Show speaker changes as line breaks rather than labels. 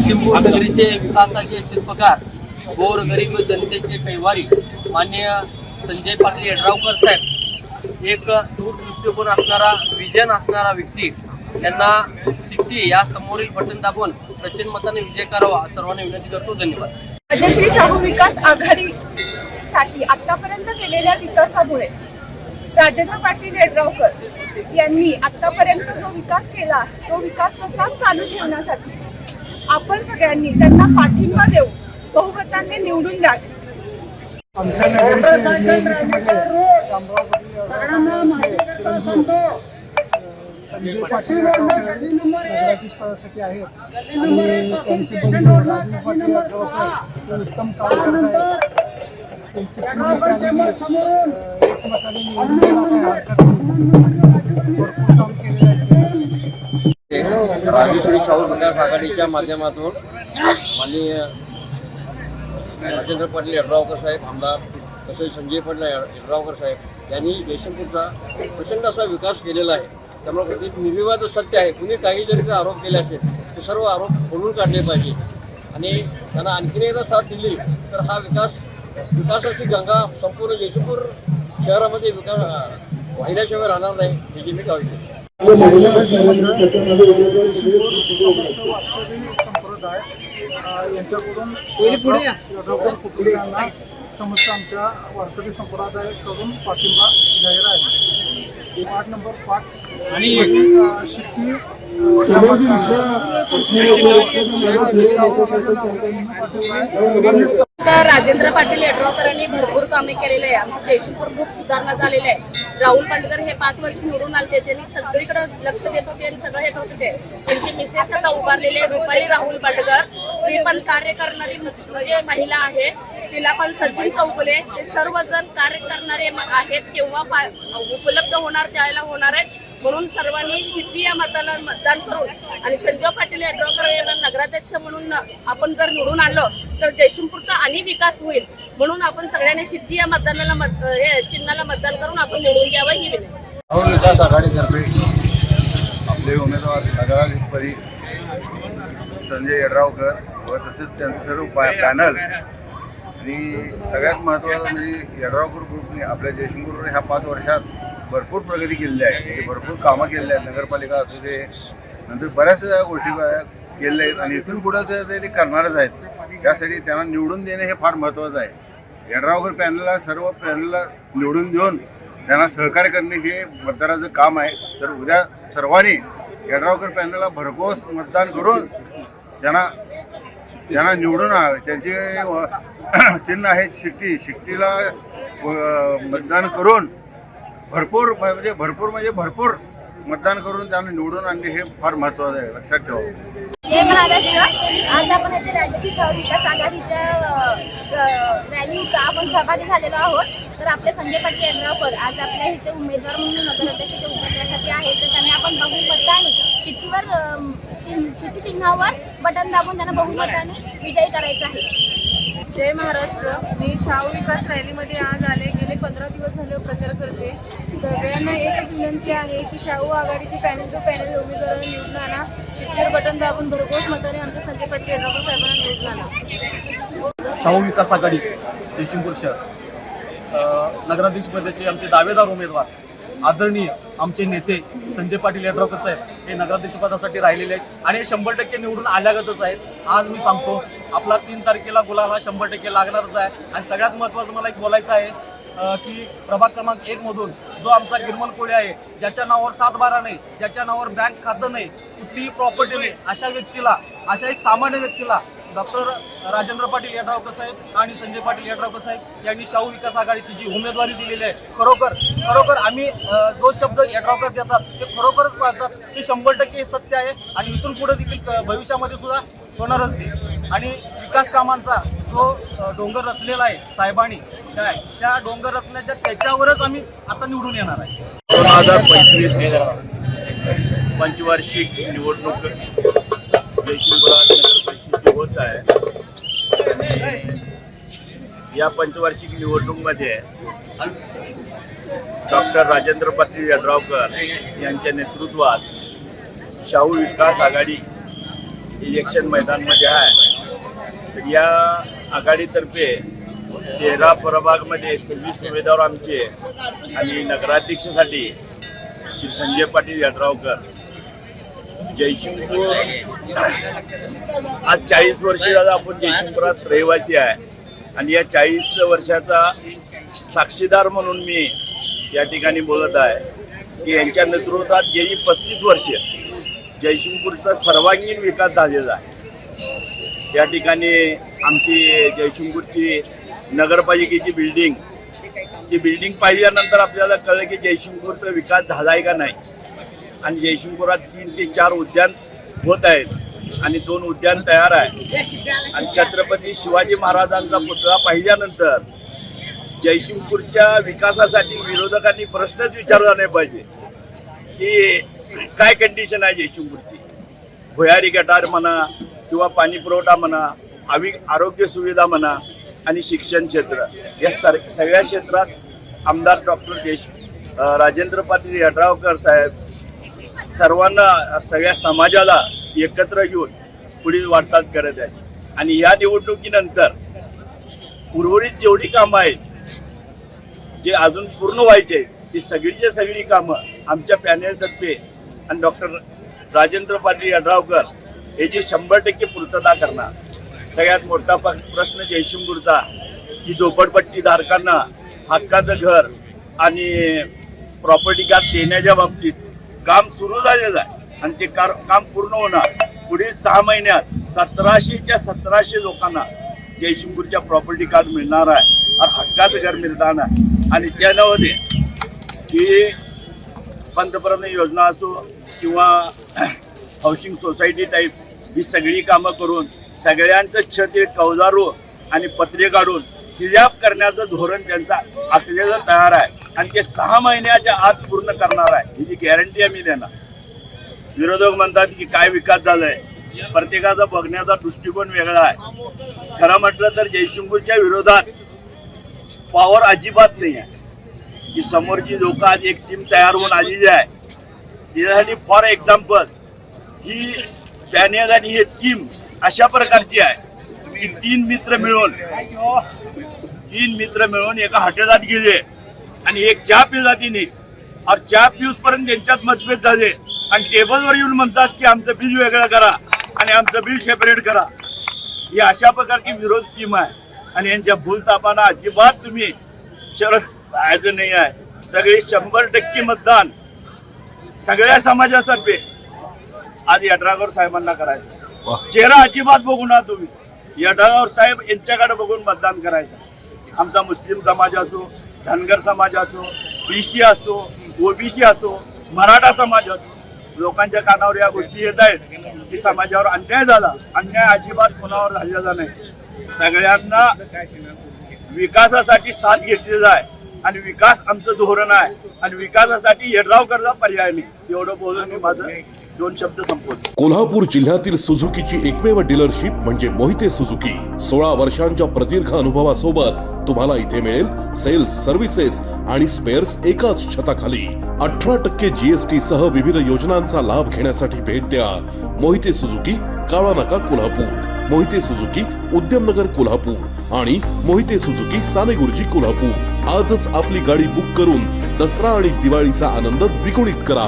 जयसिंगपूर नगरीचे विकासाचे शिल्पकार गोरगरीब जनतेचे कैवारी माननीय संजय पाटील यड्रावकर साहेब, एक दूरदृष्टिकोन असणारा, विजन असणारा व्यक्ती, त्यांना सिटी या समोरील बटन दाबून प्रचंड मताने विजय करावा सर्वांनी विनंती करतो. धन्यवाद.
राजश्री शाहू विकास आघाडीसाठी आतापर्यंत केलेल्या विकासामुळे राजेंद्र पाटील यड्रावकर यांनी आतापर्यंत जो विकास केला तो विकास तसाच चालू ठेवण्यासाठी आपण सगळ्यांनी त्यांना पाठिंबा देऊ, बहुमताने निवडून द्यावे.
आमच्या नगरीचे निवडणुकीमध्ये शामराव पाटील चिरंजीव संजय पाटील नगराधीश पदासाठी आहेत आणि त्यांचे बंधू राजेंद्र पाटील यड्रावकर हे उत्तम काम करत आहेत. त्यांचे पूर्ण फॅमिली एकमताने निवडून द्यायला काही हरकत नाही. भरपूर काम केलेलं आहे.
राजश्री शाहू विकास आघाडीच्या माध्यमातून माननीय राजेंद्र पाटील यड्रावकर साहेब आमदार, तसेच संजय पाटील यड्रावकर साहेब यांनी जयसिंगपूरचा प्रचंड असा विकास केलेला आहे. त्यामुळे एक निर्विवाद सत्य आहे. कुणी काही जरी आरोप केले असेल ते सर्व आरोप खोडून काढले पाहिजे आणि त्यांना आणखीन एकदा साथ दिली तर हा विकासाची गंगा संपूर्ण जयसिंगपूर शहरामध्ये वाहिल्याशिवाय राहणार नाही याची मी काळजी घेतो.
संप्रदाय यांच्याकडून यड्रावकर कुटुंबियांना समस्त आमच्या वारकरी संप्रदायाकडून पाठिंबा जाहीर आहे. वार्ड नंबर 5 आणि शिट्टी
राजेंद्र पाटील यड्रावकरांनी भरपूर कामे केलेले आहे. आमचं जयसिंगपूर खूप सुधारणा झालेलं आहे. राहुल पांडकर हे 5 वर्ष निवडून आले, त्यांनी सगळीकडे लक्ष देत होते आणि सगळं हे करत होते. त्यांची मिसेस आता उभारलेले रुपाली राहुल पांडकर, ती पण कार्य करणारी म्हणजे महिला आहे. तिला पण सचिन चौगुले, हे सर्वजण कार्य करणारे आहेत. केव्हा उपलब्ध होणार त्याला होणार आहे. म्हणून सर्वांनी शिट्टी या मताला मतदान करून आणि संजय पाटील यड्रावकर यांना नगराध्यक्ष म्हणून आपण जर निवडून आलो तर जयसिंगपूरचा आणि विकास होईल. म्हणून आपण सगळ्यांनी शिट्टी या मतदानाला चिन्हाला मतदान करून आपण निवडून द्यावं ही विनंती.
शाहू विकास आघाडीतर्फे आपले उमेदवार नगराध्यक्षपदी संजय यड्रावकर व तसेच त्यांचे सर्व पॅनल आणि सगळ्यात महत्त्वाचं म्हणजे यड्रावकर ग्रुपने आपल्या जयसिंगपूरवर ह्या 5 वर्षात भरपूर प्रगती केलेली आहे. म्हणजे भरपूर कामं केलेली आहेत. नगरपालिका असू दे, नंतर बऱ्याचशा गोष्टी केलेल्या आहेत आणि इथून पुढं ते करणारच आहेत. त्यासाठी त्यांना निवडून देणे हे फार महत्त्वाचं आहे. यड्रावकर पॅनलला सर्व पॅनलला निवडून देऊन त्यांना सहकार्य करणे हे मतदाराचं काम आहे. तर उद्या सर्वांनी यड्रावकर पॅनलला भरघोस मतदान करून त्यांना निवडून आणावे. त्यांचे चिन्ह आहे शिट्टीला मतदान करून भरपूर मतदान करून त्यांना निवडून आणणे हे फार महत्त्वाचं आहे. लक्षात ठेवा.
जय महाराष्ट्र. आज आपण येथे राजश्री शाहू विकास आघाडीच्या रॅलीत आपण सहभागी झालेलो आहोत. तर आपले संजय पाटील यड्रावकर आज आपल्या इथे उमेदवार म्हणून नगराध्यक्षाच्या उमेदवारासाठी आहेत. तर त्यांना आपण बहुमताने शिट्टी चिन्हावर बटन दाबून त्यांना बहुमताने विजयी करायचं आहे.
जय महाराष्ट्र. मी शाहू विकास रॅलीमध्ये आज आले. गेले 15 दिवस झाले प्रचार करते. सगळ्यांना एकच विनंती आहे की शाहू आघाडीचे पॅनल टू पॅनल उमेदवारांना निवडून आणा. शिट्टीवर बटन दाबून भरघोस मताने आमच्या संजय पाटील यड्रावकर साहेबांना निवडून आणा.
शाहू विकास आघाडी जयसिंगपूर शहर नगराध्यक्षपदाचे आमचे दावेदार उमेदवार आदरणीय आमचे नेते संजय पाटील यड्रावकर साहेब हे नगराध्यक्षपदासाठी राहिलेले आहेत आणि 100% निवडून आल्यागतच आहेत. आज मी सांगतो आपला 3 तारखेला गुलाल हा 100% लागणारच आहे. आणि सगळ्यात महत्त्वाचं मला एक बोलायचं आहे की प्रभाग क्रमांक 1 मधून जो आमचा गिरमन कोळे आहे, ज्याच्या नावावर 7/12 नाही, ज्याच्या नावावर बँक खातं नाही, कुठलीही प्रॉपर्टी नाही, अशा व्यक्तीला, अशा एक सामान्य व्यक्तीला डॉक्टर राजेंद्र पाटील यड्रावकर साहेब आणि संजय पाटील यड्रावकर साहेब यांनी शाहू विकास आघाडीची जी उमेदवारी दिलेली आहे, खरोखर आम्ही जो शब्द यड्रावकर देतात ते खरोखरच पाळतात. ते 100% सत्य आहे आणि इथून पुढे देखील भविष्यामध्ये सुद्धा होणारच ते. आणि विकास कामांचा जो डोंगर रचलेला आहे साहेबांनी, त्या डोंगर रचण्याच्या त्याच्यावरच आम्ही आता निवडून येणार आहे.
2025 पंचवार्षिक निवडणूक जयसिंगपुरात नगर परिषदेची होत आहे. या पंचवार्षिक निवडणुकीमध्ये डॉक्टर राजेंद्र पाटील यड्रावकर यांच्या नेतृत्वात शाहू विकास आघाडी इलेक्शन मैदानमध्ये आहे. तर या आघाडीतर्फे 13 प्रभागमध्ये 26 उमेदवार आमचे आणि नगराध्यक्षासाठी श्री संजय पाटील यड्रावकर. जयसिंगपूर आज 40 वर्ष झालं आपण जयसिंगपुरात रहिवासी आहे आणि या 40 वर्षाचा साक्षीदार म्हणून मी या ठिकाणी बोलत आहे की यांच्या नेतृत्वात गेली 35 वर्षे जयसिंगपूरचा सर्वांगीण विकास झालेला आहे. या ठिकाणी आमची जयसिंगपूरची नगरपालिकेची बिल्डिंग पाहिल्यानंतर आपल्याला कळलं की जयसिंगपूरचा विकास झाला आहे का नाही. आणि जयसिंगपुरात 3 ते 4 उद्यान होत आहेत आणि 2 उद्यान तयार आहे. आणि छत्रपती शिवाजी महाराजांचा पुतळा पाहिल्यानंतर जयसिंगपूरच्या विकासासाठी विरोधकांनी प्रश्नच विचारला नाही पाहिजे की काय कंडिशन आहे जयसिंगपूरची. भुयारी गटार म्हणा किंवा पाणी पुरवठा म्हणा, आरोग्य सुविधा म्हणा आणि शिक्षण क्षेत्र या सगळ्या क्षेत्रात आमदार डॉक्टर राजेंद्र पाटील यड्रावकर साहेब सर्वांना, सगळ्या समाजाला एकत्र घेऊन पुढील वाटचाल करत आहेत. आणि या निवडणुकीनंतर उर्वरित जेवढी कामं आहेत जे अजून पूर्ण व्हायचे आहेत ती सगळीच्या सगळी कामं आमच्या पॅनेलतर्फे आणि डॉक्टर राजेंद्र पाटील यड्रावकर हे जे 100% पूर्तता करणार. सगळ्यात मोठा प्रश्न जयसिंगपूरचा की झोपडपट्टी धारकांना हक्काचं घर आणि प्रॉपर्टी कार्ड देण्याच्या बाबतीत काम सुरू झालेलं आहे आणि ते काम पूर्ण होणार. पुढील 6 महिन्यात 1700च्या 1700 लोकांना जयसिंगपूरच्या प्रॉपर्टी कार्ड मिळणार आहे आणि हक्काचं घर मिळणार आहे. आणि त्यामध्ये की पंतप्रधान योजना असो किंवा हाऊसिंग सोसायटी टाईप ही सगळी कामं करून सगळ्यांचं छत कौलारू आणि पत्रे काढून स्लॅब करण्याचं धोरण त्यांचं आखलेलं तयार आहे आणि ते 6 महिन्याच्या आत पूर्ण करणार आहे. ही जी गॅरंटी आम्ही देणार. विरोधक म्हणतात की काय विकास झालाय, प्रत्येकाचा बघण्याचा दृष्टिकोन वेगळा आहे. खरं म्हटलं तर जयसिंगपूरच्या विरोधात पॉवर अजिबात नाही आहे. की समोरची लोक आज एक टीम तयार होऊन आलेली आहे. त्यासाठी फॉर एक्झाम्पल ही पॅनेल आणि ही टीम अशा प्रकारची आहे की 3 मित्र मिळून एका हॉटेलात गेले आणि एक चहा पिला तिने और चहा पिऊस पर्यंत त्यांच्यात मतभेद झाले आणि टेबलवर येऊन म्हणतात की आमचं बिल वेगळं करा आणि आमचं बिल सेपरेट करा. ही अशा प्रकारची विरोध टीम आहे आणि यांच्या भूलतापांना अजिबात तुम्ही शरद जायचं नाही आहे. सगळे 100% मतदान सगळ्या समाजातर्फे आज यड्रावकर साहेबांना करायचं. चेहरा अजिबात बघू ना तुम्ही. यड्रावकर साहेब यांच्याकडे बघून मतदान करायचं. आमचा मुस्लिम समाज असो, धनगर समाज असो, BC असो, OBC असो, मराठा समाज असो, लोकांच्या कानावर या गोष्टी येत आहेत की समाजावर अन्याय झाला. अन्याय अजिबात कोणावर झालेला नाही. सगळ्यांना विकासासाठी साथ घेतलेला आहे आणि विकास आमचं धोरण आहे आणि विकासासाठी यड्रावकरला पर्याय नाही. एवढं बोलून मी माझं 2 शब्द संपवतो.
कोल्हापूर जिल्ह्यातील सुझुकीची एकमेव डीलरशिप म्हणजे मोहिते सुझुकी. 16 वर्षांच्या प्रदीर्घ अनुभवासोबत तुम्हाला इथे मिळेल सेल्स, सर्व्हिसेस आणि स्पेअर्स एकाच छताखाली. 18% GST सह विविध योजनांचा लाभ घेण्यासाठी भेट द्या. मोहिते सुझुकी, काळा नाका, कोल्हापूर. मोहिते सुझुकी, उद्यमनगर, कोल्हापूर आणि मोहिते सुझुकी, सानेगुरुजी, कोल्हापूर. आजच आपली गाडी बुक करून दसरा आणि दिवाळीचा आनंद द्विगुणित करा.